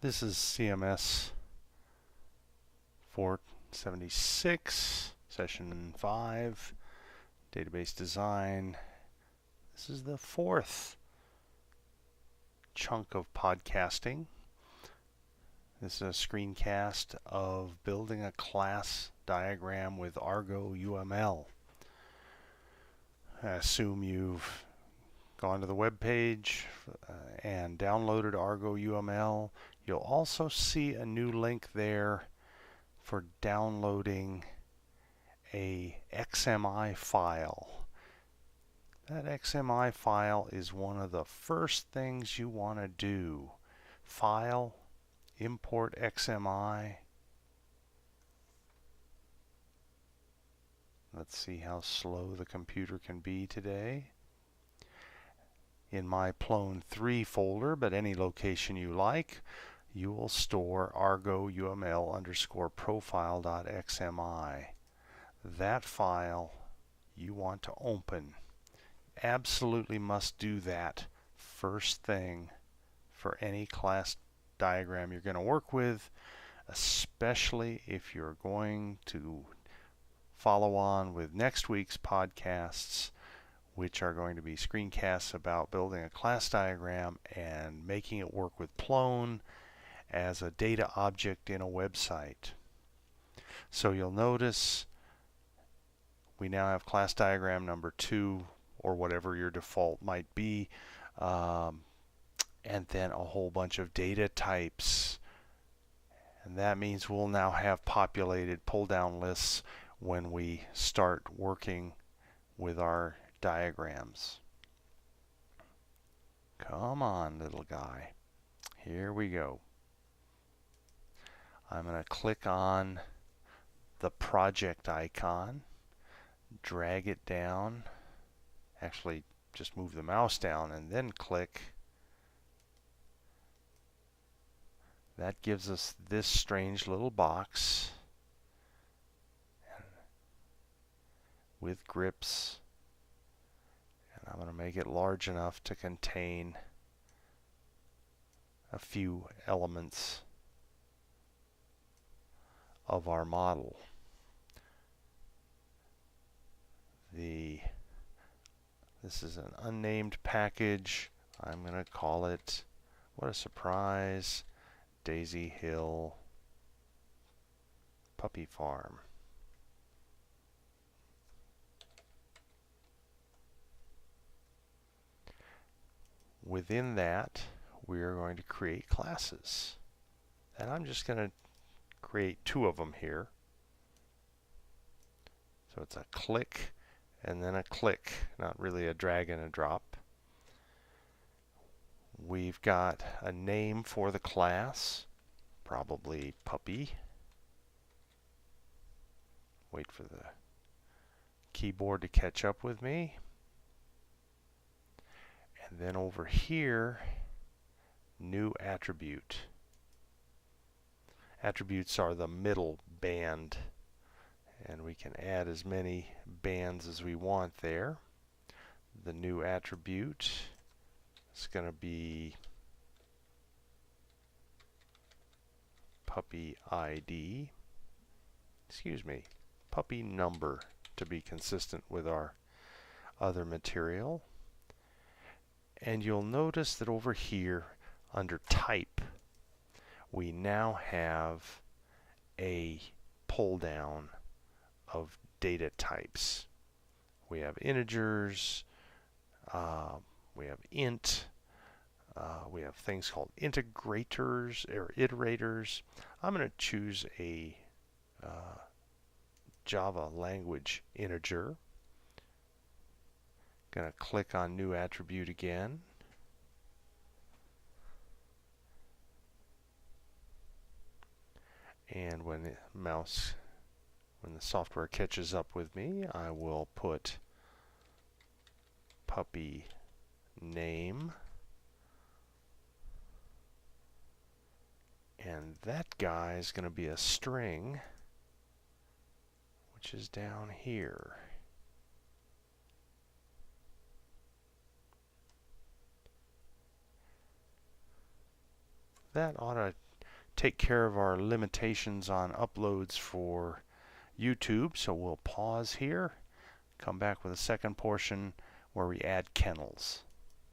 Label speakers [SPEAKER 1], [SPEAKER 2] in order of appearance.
[SPEAKER 1] This is CMS-476, session 5, database design. This is the fourth chunk of podcasting. This is a screencast of building a class diagram with ArgoUML. I assume you've gone to the web page and downloaded ArgoUML. You'll also see a new link there for downloading a XMI file. That XMI file is one of the first things you want to do. File, import XMI. Let's see how slow the computer can be today. In my Plone 3 folder, but any location you like, you will store ArgoUML_profile.xmi. That file you want to open. Absolutely must do that first thing for any class diagram you're going to work with, especially if you're going to follow on with next week's podcasts, which are going to be screencasts about building a class diagram and making it work with Plone as a data object in a website. So you'll notice we now have class diagram number 2, or whatever your default might be, and then a whole bunch of data types. And that means we'll now have populated pull-down lists when we start working with our diagrams. Come on, little guy. Here we go. I'm going to click on the project icon, drag it down, actually just move the mouse down and then click. That gives us this strange little box with grips. I'm going to make it large enough to contain a few elements of our model. This is an unnamed package. I'm going to call it, what a surprise, Daisy Hill Puppy Farm. Within that, we are going to create classes. And I'm just going to create 2 of them here. So it's a click and then a click, not really a drag and a drop. We've got a name for the class, probably puppy. Wait for the keyboard to catch up with me. And then over here, new attribute. Attributes are the middle band, and we can add as many bands as we want there. The new attribute is going to be puppy ID. Excuse me, puppy number, to be consistent with our other material. And you'll notice that over here under type we now have a pull down of data types. We have integers, we have int, we have things called integrators or iterators. I'm going to choose a Java language integer. Going to click on new attribute again. And when the software catches up with me, I will put puppy name. And that guy is going to be a string, which is down here. That ought to take care of our limitations on uploads for YouTube. So we'll pause here, come back with a second portion where we add kennels.